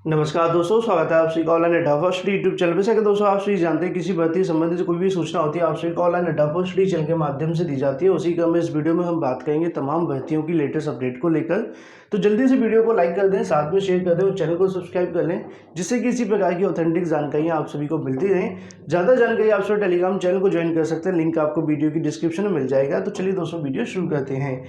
नमस्कार दोस्तों, स्वागत है आप सभी का ऑनलाइन अड्डा फर्स्ट यूट्यूब चैनल पे। अगर दोस्तों आप सभी जानते हैं किसी भर्ती संबंधित कोई भी सूचना होती है आप सभी का ऑनलाइन अड्डा फर्स्ट चैनल के माध्यम से दी जाती है। उसी क्रम में इस वीडियो में हम बात करेंगे तमाम भर्तियों की लेटेस्ट अपडेट को लेकर। तो जल्दी से वीडियो को लाइक कर दें, साथ में शेयर कर दें और चैनल को सब्सक्राइब कर लें, जिससे किसी प्रकार की ऑथेंटिक जानकारियाँ आप सभी को मिलती रहें। ज़्यादा जानकारी आप सभी टेलीग्राम चैनल को ज्वाइन कर सकते हैं, लिंक आपको वीडियो की डिस्क्रिप्शन में मिल जाएगा। तो चलिए दोस्तों वीडियो शुरू करते हैं।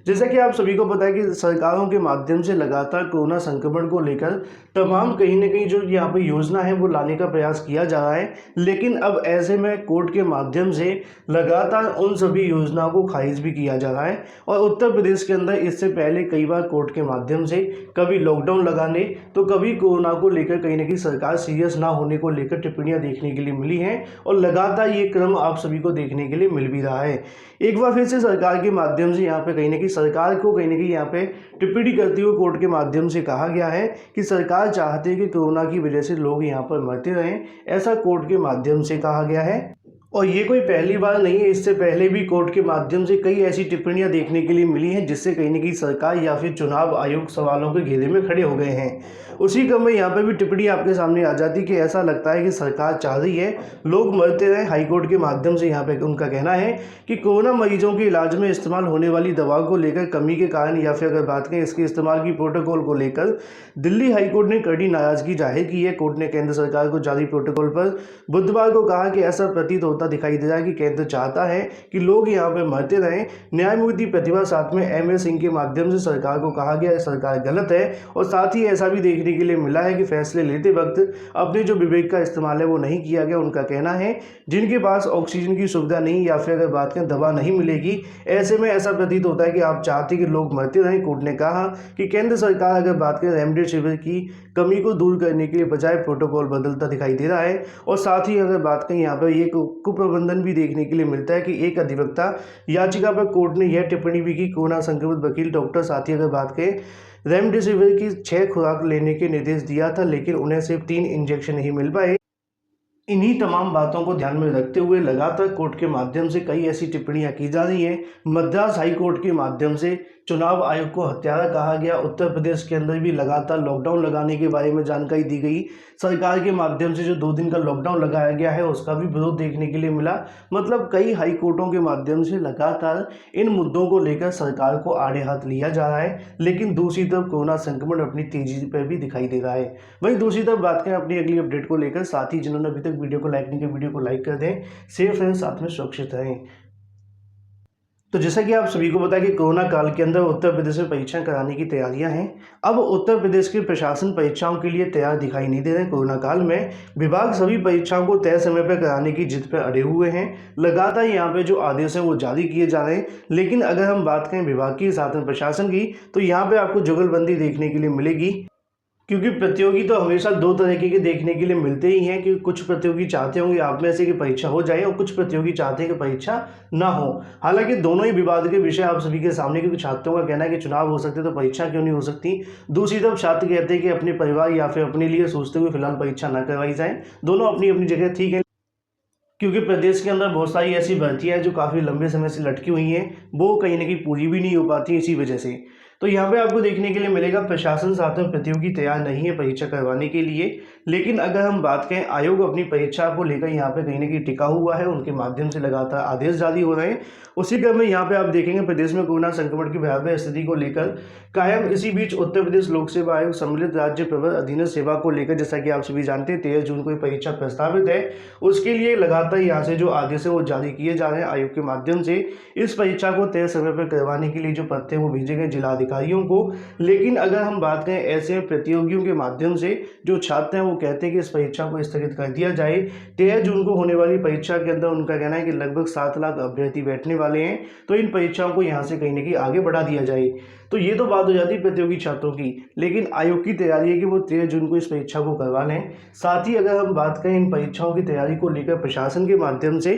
जैसा कि आप सभी को पता है कि सरकारों के माध्यम से लगातार कोरोना संक्रमण को लेकर तमाम कहीं ना कहीं जो यहाँ पे योजना है वो लाने का प्रयास किया जा रहा है, लेकिन अब ऐसे में कोर्ट के माध्यम से लगातार उन सभी योजनाओं को खारिज भी किया जा रहा है। और उत्तर प्रदेश के अंदर इससे पहले कई बार कोर्ट के माध्यम से कभी लॉकडाउन लगाने तो कभी कोरोना को लेकर कहीं ना कहीं सरकार सीरियस ना होने को लेकर टिप्पणियां देखने के लिए मिली हैं, और लगातार ये क्रम आप सभी को देखने के लिए मिल भी रहा है। एक बार फिर से सरकार के माध्यम से यहाँ पे कहीं ना कहीं सरकार को कहीं ना कहीं यहाँ पे टिप्पणी करते हुए कोर्ट के माध्यम से कहा गया है कि सरकार चाहती है कि कोरोना की वजह से लोग यहाँ पर मरते रहें, ऐसा कोर्ट के माध्यम से कहा गया है। और ये कोई पहली बार नहीं है, इससे पहले भी कोर्ट के माध्यम से कई ऐसी टिप्पणियां देखने के लिए मिली हैं जिससे कहीं ना कहीं सरकार या फिर चुनाव आयोग सवालों के घेरे में खड़े हो गए हैं। उसी क्रम में यहाँ पे भी टिप्पणी आपके सामने आ जाती कि ऐसा लगता है कि सरकार चाह रही है लोग मरते रहें। हाईकोर्ट के माध्यम से यहाँ पे उनका कहना है कि कोरोना मरीजों के इलाज में इस्तेमाल होने वाली दवाओं को लेकर कमी के कारण या फिर अगर बात करें इसके इस्तेमाल की प्रोटोकॉल को लेकर दिल्ली हाईकोर्ट ने कड़ी नाराजगी जाहिर की है। कोर्ट ने केंद्र सरकार को जारी प्रोटोकॉल पर बुधवार को कहा कि ऐसा प्रतीत होता दिखाई दे रहा है कि केंद्र चाहता है कि लोग यहाँ पे मरते रहें। न्यायमूर्ति प्रतिभा साथ में एम सिंह के माध्यम से सरकार को कहा गया सरकार गलत है, और साथ ही ऐसा भी देखने के लिए मिला है कि फैसले लेते वक्त अपने जो विवेक का इस्तेमाल है वो नहीं किया गया। उनका कहना है जिनके पास ऑक्सीजन की सुविधा नहीं या फिर अगर बात करें दवा नहीं मिलेगी, ऐसे में ऐसा प्रतीत होता है कि आप चाहते कि लोग मरते रहें। कोर्ट ने कहा कि केंद्र सरकार अगर बात करें रेमडेसिविर की कमी को दूर करने के लिए बजाय प्रोटोकॉल बदलता दिखाई दे रहा है। और साथ ही अगर बात करें यहाँ पर ये कुप्रबंधन भी देखने के लिए मिलता है कि एक अधिवक्ता याचिका पर कोर्ट ने यह टिप्पणी भी की कोरोना संक्रमित वकील डॉक्टर साथी अगर बात करें रेमडेसिविर की 6 खुराक लेने के निर्देश दिया था, लेकिन उन्हें सिर्फ 3 इंजेक्शन ही मिल पाए। इन्हीं तमाम बातों को ध्यान में रखते हुए लगातार कोर्ट के माध्यम से कई ऐसी टिप्पणियां की जा रही हैं। मद्रास हाई कोर्ट के माध्यम से चुनाव आयोग को हत्यारा कहा गया। उत्तर प्रदेश के अंदर भी लगातार लॉकडाउन लगाने के बारे में जानकारी दी गई। सरकार के माध्यम से जो 2 दिन का लॉकडाउन लगाया गया है उसका भी विरोध देखने के लिए मिला। मतलब कई हाई कोर्टों के माध्यम से लगातार इन मुद्दों को लेकर सरकार को आड़े हाथ लिया जा रहा है, लेकिन दूसरी तरफ कोरोना संक्रमण अपनी तेजी पर भी दिखाई दे रहा है। वहीं दूसरी तरफ बात करें अपनी अगली अपडेट को लेकर, साथ ही जिन्होंने अभी तक वीडियो को लाइक नहीं किया वीडियो को लाइक कर दें। सेफ रहें, साथ में सुरक्षित रहें। तो जैसा कि आप सभी को पता है कि कोरोना काल के अंदर उत्तर प्रदेश में परीक्षाएं कराने की तैयारियां हैं। अब उत्तर प्रदेश के प्रशासन परीक्षाओं के लिए तैयार दिखाई नहीं दे रहे। कोरोना काल में विभाग सभी परीक्षाओं को तय समय पर कराने की जिद पर अड़े हुए हैं। लगातार यहाँ पे जो आदेश हैं वो जारी किए जा रहे हैं, लेकिन अगर हम बात करें विभाग की साथ में प्रशासन की, तो यहाँ पे आपको जुगलबंदी देखने के लिए मिलेगी। क्योंकि प्रतियोगी तो हमेशा 2 तरीके के देखने के लिए मिलते ही हैं कि कुछ प्रतियोगी चाहते होंगे आप में से कि परीक्षा हो जाए और कुछ प्रतियोगी चाहते हैं कि परीक्षा ना हो। हालांकि दोनों ही विवाद के विषय आप सभी के सामने, क्योंकि छात्रों का कहना है कि चुनाव हो सकते तो परीक्षा क्यों नहीं हो सकती। दूसरी तरफ छात्र कहते हैं कि अपने परिवार या फिर अपने लिए सोचते हुए फिलहाल परीक्षा ना करवाई जाए। दोनों अपनी अपनी जगह ठीक है, क्योंकि प्रदेश के अंदर बहुत सारी ऐसी भर्तियां हैं जो काफ़ी लंबे समय से लटकी हुई हैं, वो कहीं ना कहीं पूरी भी नहीं हो पाती हैं इसी वजह से। तो यहाँ पे आपको देखने के लिए मिलेगा प्रशासन साथ में प्रतियोगी तैयार नहीं है परीक्षा करवाने के लिए। लेकिन अगर हम बात करें आयोग अपनी परीक्षा को लेकर यहाँ पे कहीं ना कहीं टिका हुआ है, उनके माध्यम से लगातार आदेश जारी हो रहे हैं। उसी क्रम में यहाँ पे आप देखेंगे प्रदेश में कोरोना संक्रमण की भयावह स्थिति को लेकर कायम। इसी बीच उत्तर प्रदेश लोक सेवा आयोग सम्मिलित राज्य प्रवर अधीनस्थ सेवा को लेकर, जैसा कि आप सभी जानते हैं 13 जून को ये परीक्षा प्रस्तावित है, उसके लिए लगातार यहाँ से जो आदेश है वो जारी किए जा रहे हैं आयोग के माध्यम से। इस परीक्षा को तय समय पर करवाने के लिए जो पत्र वो भेजे गए जिला अधिकारियों को। लेकिन अगर हम बात करें ऐसे प्रतियोगियों के माध्यम से जो छात्र हैं वो कहते हैं कि इस परीक्षा को स्थगित कर दिया जाए। 13 जून को होने वाली परीक्षा के अंदर उनका कहना है कि लगभग 7 लाख अभ्यर्थी बैठने वाले हैं, तो इन परीक्षाओं को यहाँ से कहीं ना कहीं आगे बढ़ा दिया जाए। तो ये तो बात हो जाती है प्रतियोगी छात्रों की, लेकिन आयोग की तैयारी है कि वो 13 जून को इस परीक्षा को करवा लें। साथ ही अगर हम बात करें इन परीक्षाओं की तैयारी को लेकर प्रशासन के माध्यम से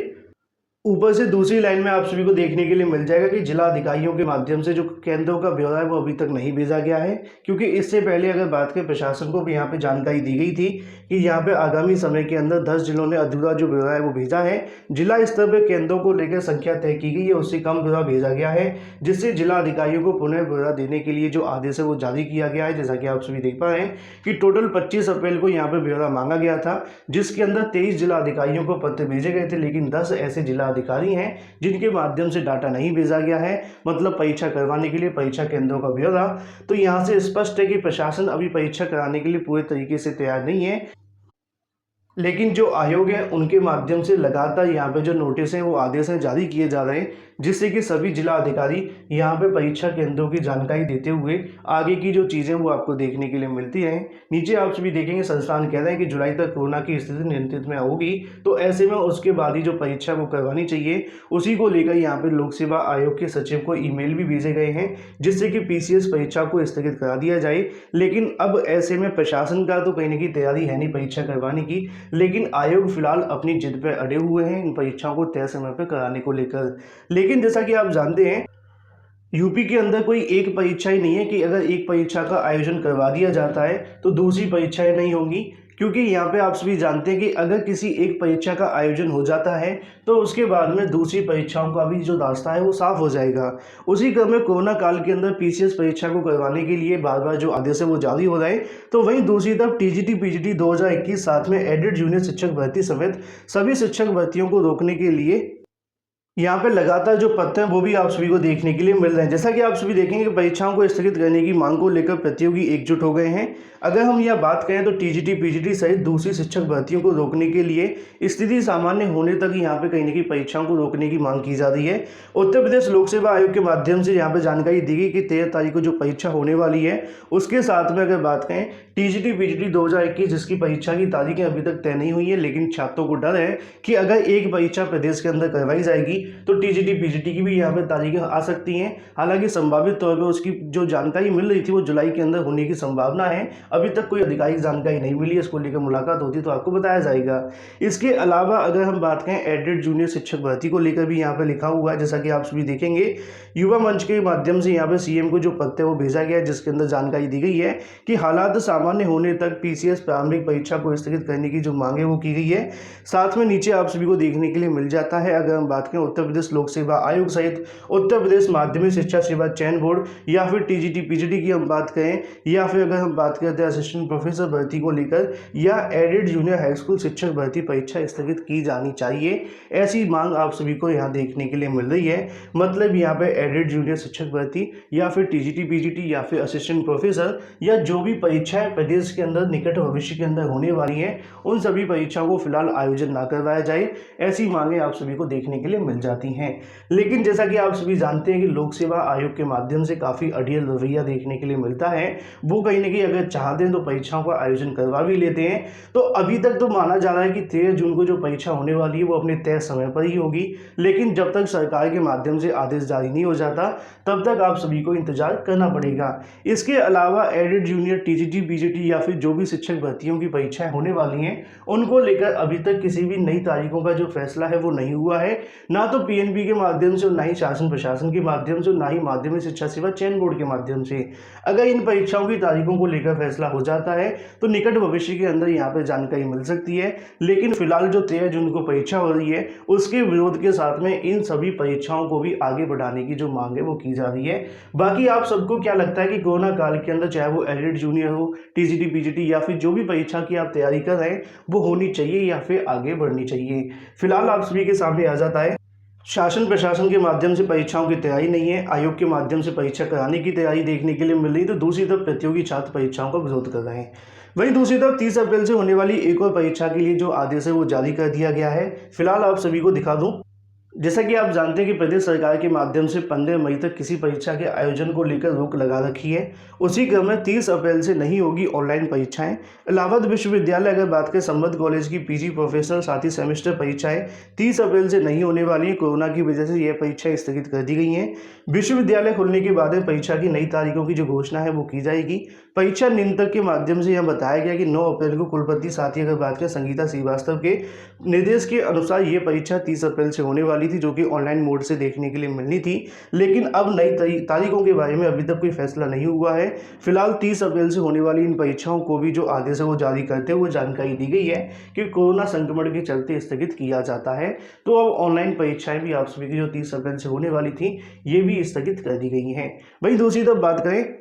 ऊपर से दूसरी लाइन में आप सभी को देखने के लिए मिल जाएगा कि जिला अधिकारियों के माध्यम से जो केंद्रों का ब्यौरा है वो अभी तक नहीं भेजा गया है, क्योंकि इससे पहले अगर बात करें प्रशासन को भी यहाँ पे जानकारी दी गई थी कि यहाँ पे आगामी समय के अंदर 10 जिलों ने अधूरा जो ब्यौरा है वो भेजा है। जिला स्तर पर केंद्रों को लेकर संख्या तय की गई है, उससे कम ब्यौरा भेजा गया है, जिससे जिला अधिकारियों को पुनः ब्यौरा देने के लिए जो आदेश है वो जारी किया गया है। जैसा कि आप सभी देख पा रहे हैं कि टोटल 25 अप्रैल को यहाँ पे ब्यौरा मांगा गया था, जिसके अंदर 23 जिला अधिकारियों को पत्र भेजे गए थे, लेकिन 10 ऐसे जिला अधिकारी हैं जिनके माध्यम से डाटा नहीं भेजा गया है, मतलब परीक्षा करवाने के लिए परीक्षा केंद्रों का ब्यौरा। तो यहाँ से स्पष्ट है कि प्रशासन अभी परीक्षा कराने के लिए पूरे तरीके से तैयार नहीं है, लेकिन जो आयोग है उनके माध्यम से लगातार यहाँ पे जो नोटिस हैं वो आदेश हैं जारी किए जा रहे हैं, जिससे कि सभी जिला अधिकारी यहाँ पे परीक्षा केंद्रों की जानकारी देते हुए आगे की जो चीज़ें वो आपको देखने के लिए मिलती हैं। नीचे आप सभी देखेंगे संस्थान कह रहे हैं कि जुलाई तक कोरोना की स्थिति नियंत्रित में होगी, तो ऐसे में उसके बाद ही जो परीक्षा को करवानी चाहिए उसी को लेकर यहाँ पे लोक सेवा आयोग के सचिव को ईमेल भी भेजे गए हैं, जिससे कि पीसीएस परीक्षा को स्थगित करा दिया जाए। लेकिन अब ऐसे में प्रशासन का तो कहीं ना कहीं तैयारी है नहीं परीक्षा करवाने की, लेकिन आयोग फिलहाल अपनी जिद पर अड़े हुए हैं इन परीक्षाओं को तय समय पर कराने को लेकर। लेकिन जैसा कि आप जानते हैं यूपी के अंदर कोई एक परीक्षा ही नहीं है कि अगर एक परीक्षा का आयोजन करवा दिया जाता है तो दूसरी परीक्षाएं नहीं होंगी, क्योंकि यहाँ पे आप सभी जानते हैं कि अगर किसी एक परीक्षा का आयोजन हो जाता है तो उसके बाद में दूसरी परीक्षाओं का भी जो रास्ता है वो साफ हो जाएगा। उसी क्रम में कोरोना काल के अंदर पीसीएस परीक्षा को करवाने के लिए बार बार जो आदेश है वो जारी हो रहे हैं, तो वहीं दूसरी तरफ टीजीटी पीजीटी 2021 साथ में एडेड जूनियर शिक्षक भर्ती समेत सभी शिक्षक भर्तियों को रोकने के लिए यहाँ पे लगातार जो पत्र हैं वो भी आप सभी को देखने के लिए मिल रहे हैं। जैसा कि आप सभी देखेंगे कि परीक्षाओं को स्थगित करने की मांग को लेकर प्रतियोगी एकजुट हो गए हैं। अगर हम यह बात करें तो टीजीटी पीजीटी सहित दूसरी शिक्षक भर्तियों को रोकने के लिए स्थिति सामान्य होने तक यहाँ पे कहीं ना कहीं परीक्षाओं को रोकने की मांग की जा रही है। उत्तर प्रदेश लोक सेवा आयोग के माध्यम से यहाँ पे जानकारी दी गई कि 13 तारीख को जो परीक्षा होने वाली है उसके साथ में अगर बात करें टीजीटी पीजीटी 2021 जिसकी परीक्षा की तारीखें अभी तक तय नहीं हुई है, लेकिन छात्रों को डर है कि अगर एक परीक्षा प्रदेश के अंदर करवाई जाएगी तो टीजीटी पीजीटी की भी यहाँ पे तारीखें आ सकती हैं। हालांकि संभावित तौर पर उसकी जो जानकारी मिल रही थी वो जुलाई के अंदर होने की संभावना है, अभी तक कोई आधिकारिक जानकारी नहीं मिली। इसको लेकर मुलाकात होती तो आपको बताया जाएगा। इसके अलावा अगर हम बात करें एडेड जूनियर शिक्षक भर्ती को लेकर भी यहाँ पे लिखा हुआ है, जैसा कि आप सभी देखेंगे युवा मंच के माध्यम से यहाँ पे सीएम को जो पत्र है वो भेजा गया है, जिसके अंदर जानकारी दी गई है कि हालात सामान्य होने तक पीसीएस प्रारंभिक परीक्षा को स्थगित करने की जो मांग है वो की गई है। साथ में नीचे आप सभी को देखने के लिए मिल जाता है, अगर हम बात करें उत्तर प्रदेश लोक सेवा आयोग सहित उत्तर प्रदेश माध्यमिक शिक्षा सेवा चयन बोर्ड या फिर टीजीटी पीजीटी की हम बात करें, या फिर अगर हम बात करते हैं असिस्टेंट प्रोफेसर भर्ती को लेकर या एडेड जूनियर हाई स्कूल शिक्षक भर्ती परीक्षा स्थगित की जानी चाहिए, ऐसी मांग आप सभी को यहाँ देखने के लिए मिल रही है। मतलब यहाँ पे एडेड जूनियर शिक्षक भर्ती या फिर टीजीटी पीजीटी या फिर असिस्टेंट प्रोफेसर या जो भी परीक्षाएं प्रदेश के अंदर निकट भविष्य के अंदर होने वाली हैं उन सभी परीक्षाओं को फिलहाल आयोजन ना करवाया जाए, ऐसी मांगे आप सभी को देखने के लिए मिल जाती हैं। लेकिन जैसा कि आप सभी जानते हैं कि लोक सेवा आयोग के माध्यम से काफ़ी अड़ियल रवैया देखने के लिए मिलता है। वो कहीं ना कहीं अगर चाहते हैं तो परीक्षाओं का आयोजन करवा भी लेते हैं। तो अभी तक तो माना जा रहा है कि 13 जून को जो परीक्षा होने वाली है वो अपने तय समय पर ही होगी, लेकिन जब तक सरकार के माध्यम से आदेश जारी नहीं हो जाता तब तक आप सभी को इंतजार करना पड़ेगा। इसके अलावा एडेड जूनियर टीजीटी पीजीटी या फिर जो भी शिक्षक भर्तियों की परीक्षाएं होने वाली हैं उनको लेकर अभी तक किसी भी नई तारीखों का जो फैसला है वो नहीं हुआ है, ना तो पीएनबी के माध्यम से, ना ही शासन प्रशासन के माध्यम से, ना ही माध्यमिक शिक्षा सेवा चयन बोर्ड के माध्यम से। अगर इन परीक्षाओं की तारीखों को लेकर फैसला हो जाता है तो निकट भविष्य के अंदर यहाँ पर जानकारी मिल सकती है। लेकिन फिलहाल जो 13 जून को परीक्षा हो रही है उसके विरोध के साथ में इन सभी परीक्षाओं को भी आगे बढ़ाने की जो मांग है वो की जा रही है। बाकी आप सबको क्या लगता है कि कोरोना काल के अंदर चाहे वो एडेड जूनियर हो, टीजीटी पीजीटी या फिर जो भी परीक्षा की आप तैयारी कर रहे हैं वो होनी चाहिए या फिर आगे बढ़नी चाहिए? फिलहाल आप सभी के सामने आ जाता है शासन प्रशासन के माध्यम से परीक्षाओं की तैयारी नहीं है, आयोग के माध्यम से परीक्षा कराने की तैयारी देखने के लिए मिल रही, तो दूसरी तरफ प्रतियोगी छात्र परीक्षाओं का विरोध कर रहे हैं। वहीं दूसरी तरफ 30 अप्रैल से होने वाली एक और परीक्षा के लिए जो आदेश है वो जारी कर दिया गया है। फिलहाल आप सभी को दिखा दूं, जैसा कि आप जानते हैं कि प्रदेश सरकार के माध्यम से 15 मई तक किसी परीक्षा के आयोजन को लेकर रोक लगा रखी है। उसी क्रम में 30 अप्रैल से नहीं होगी ऑनलाइन परीक्षाएं। इलाहाबाद विश्वविद्यालय अगर बात करें संबद्ध कॉलेज की पीजी प्रोफेशनल साथ ही सेमेस्टर परीक्षाएं 30 अप्रैल से नहीं होने वाली है। कोरोना की वजह से यह परीक्षाएं स्थगित कर दी गई हैं। विश्वविद्यालय खुलने के बाद परीक्षा की नई तारीखों की जो घोषणा है वो की जाएगी। परीक्षा नियंत्रक के माध्यम से यह बताया गया कि 9 अप्रैल को कुलपति साथ ही अगर बात करें संगीता श्रीवास्तव के निर्देश के अनुसार ये परीक्षा 30 अप्रैल से होने वाली वाली थी, जो कि ऑनलाइन मोड से देखने के लिए मिलनी थी। लेकिन अब नई तारीखों के बारे में अभी तक कोई फैसला नहीं हुआ है। फिलहाल 30 अप्रैल से होने वाली इन परीक्षाओं को भी जो आदेश है वो जारी करते हुए जानकारी दी गई है कि कोरोना संक्रमण के चलते स्थगित किया जाता है। तो अब ऑनलाइन परीक्षाएं भी आप सभी की जो 30 अप्रैल से होने वाली थी ये भी स्थगित कर दी गई हैं। वहीं दूसरी तरफ बात करें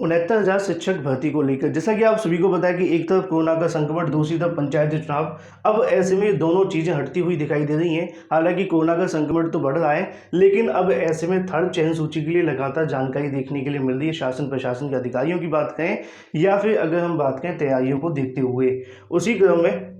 69,000 शिक्षक भर्ती को लेकर, जैसा कि आप सभी को पता है कि एक तरफ कोरोना का संक्रमण, दूसरी तरफ पंचायती चुनाव। अब ऐसे में दोनों चीज़ें हटती हुई दिखाई दे रही हैं। हालांकि कोरोना का संक्रमण तो बढ़ रहा है, लेकिन अब ऐसे में थर्ड चयन सूची के लिए लगातार जानकारी देखने के लिए मिल रही है। शासन प्रशासन के अधिकारियों की बात करें या फिर अगर हम बात करें तैयारियों को देखते हुए, उसी क्रम में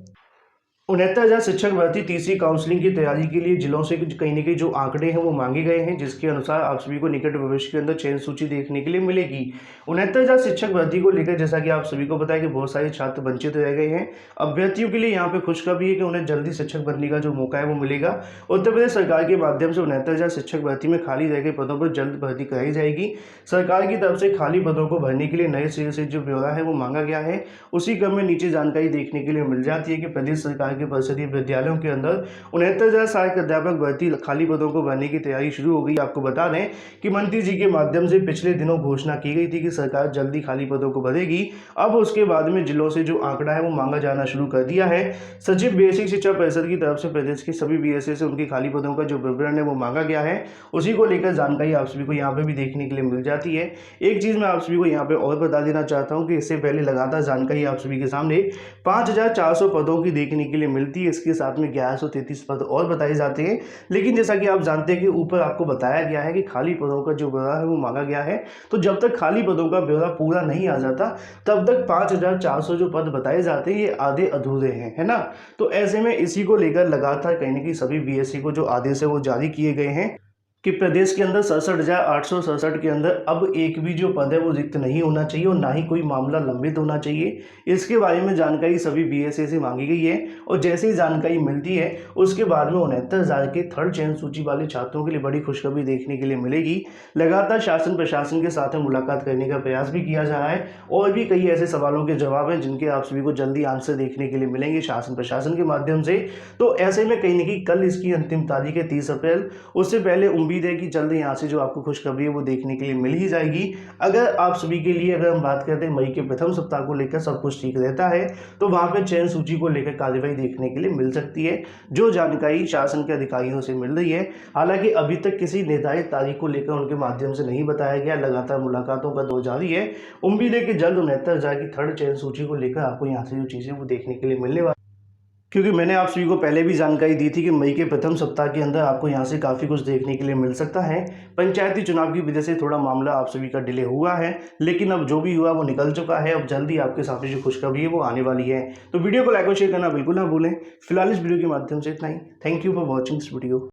69,000 शिक्षक भर्ती तीसरी काउंसलिंग की तैयारी के लिए जिलों से कहीं न कहीं जो आंकड़े हैं वो मांगे गए हैं, जिसके अनुसार आप सभी को निकट भविष्य के अंदर चयन सूची देखने के लिए मिलेगी। 69,000 शिक्षक भर्ती को लेकर जैसा कि आप सभी को पता है कि बहुत सारे छात्र वंचित रह गए हैं। अभ्यर्थियों के लिए यहाँ पे खुशखबरी है कि उन्हें जल्दी शिक्षक बनने का जो मौका है वो मिलेगा। उत्तर प्रदेश सरकार के माध्यम से 69,000 शिक्षक भर्ती में खाली रह गए पदों पर जल्द भर्ती कराई जाएगी। सरकार की तरफ से खाली पदों को भरने के लिए नए सिरे से जो ब्यौरा है वो मांगा गया है। उसी क्रम में नीचे जानकारी देखने के लिए मिल जाती है कि प्रदेश सरकार के परिषदीय विद्यालयों के अंदर 69,000 सहायक अध्यापक भर्ती खाली पदों को भरने की तैयारी शुरू हो गई। आपको बता दें कि मंत्री जी के माध्यम से पिछले दिनों घोषणा की गई थी कि सरकार जल्दी खाली पदों को भरेगी। अब उसके बाद में जिलों से जो आंकड़ा है वो मांगा जाना शुरू कर दिया है। सचिव बेसिक शिक्षा परिषद की तरफ से प्रदेश के सभी बीएसए से उनकी खाली पदों का जो विवरण है वो मांगा गया है। उसी को लेकर जानकारी आप सभी को यहाँ पे भी देखने के लिए मिल जाती है। एक चीज मैं आप सभी को यहाँ पे और बता देना चाहता हूँ कि इससे पहले लगातार जानकारी आप सभी के सामने 5,400 पदों की देखने के लिए मिलती है। इसके साथ में 1133 पद और बताए जाते हैं। लेकिन जैसा कि आप जानते हैं कि ऊपर आपको बताया गया है कि खाली पदों का जो ब्यौरा है वो मांगा गया है। तो जब तक खाली पदों का ब्यौरा पूरा नहीं आ जाता तब तक 5,400 जो पद बताए जाते हैं ये आधे अधूरे हैं, है ना। तो ऐसे में इसी को लेकर लगातार कहीं न कहीं सभी बीएससी को जो आदेश है वो जारी किए गए हैं कि प्रदेश के अंदर 67,867 के अंदर अब एक भी जो पद है वो रिक्त नहीं होना चाहिए और ना ही कोई मामला लंबित होना चाहिए। इसके बारे में जानकारी सभी बीएसए से मांगी गई है और जैसे ही जानकारी मिलती है उसके बाद में 69,000 के थर्ड चयन सूची वाले छात्रों के लिए बड़ी खुशखबरी देखने के लिए मिलेगी। लगातार शासन प्रशासन के साथ में मुलाकात करने का प्रयास भी किया जा रहा है और भी कई ऐसे सवालों के जवाब हैं जिनके आप सभी को जल्दी आंसर देखने के लिए मिलेंगे शासन प्रशासन के माध्यम से। तो ऐसे में कहीं न कहीं कल इसकी अंतिम तारीख है 30 अप्रैल। उससे पहले उम्मीद है कि जल्दी यहाँ से जो आपको खुशखबरी है वो देखने के लिए मिल ही जाएगी। अगर आप सभी के लिए अगर हम बात करते हैं मई के प्रथम सप्ताह को लेकर सब कुछ ठीक रहता है तो वहाँ पे चयन सूची को लेकर कार्यवाही देखने के लिए मिल सकती है, जो जानकारी शासन के अधिकारियों से मिल रही है। हालांकि अभी तक किसी निर्धारित तारीख को लेकर उनके माध्यम से नहीं बताया गया। लगातार मुलाकातों का दौर जारी है। उम्मीद है कि जल्द 69,000 की थर्ड चयन सूची को लेकर आपको यहाँ से जो चीज़ें वो देखने के लिए मिलने वाली, क्योंकि मैंने आप सभी को पहले भी जानकारी दी थी कि मई के प्रथम सप्ताह के अंदर आपको यहाँ से काफ़ी कुछ देखने के लिए मिल सकता है। पंचायती चुनाव की वजह से थोड़ा मामला आप सभी का डिले हुआ है, लेकिन अब जो भी हुआ वो निकल चुका है। अब जल्दी आपके सामने जो खुशखबरी है वो आने वाली है। तो वीडियो को लाइक और शेयर करना बिल्कुल ना भूलें। फिलहाल इस वीडियो के माध्यम से इतना ही। Thank you for watching this video.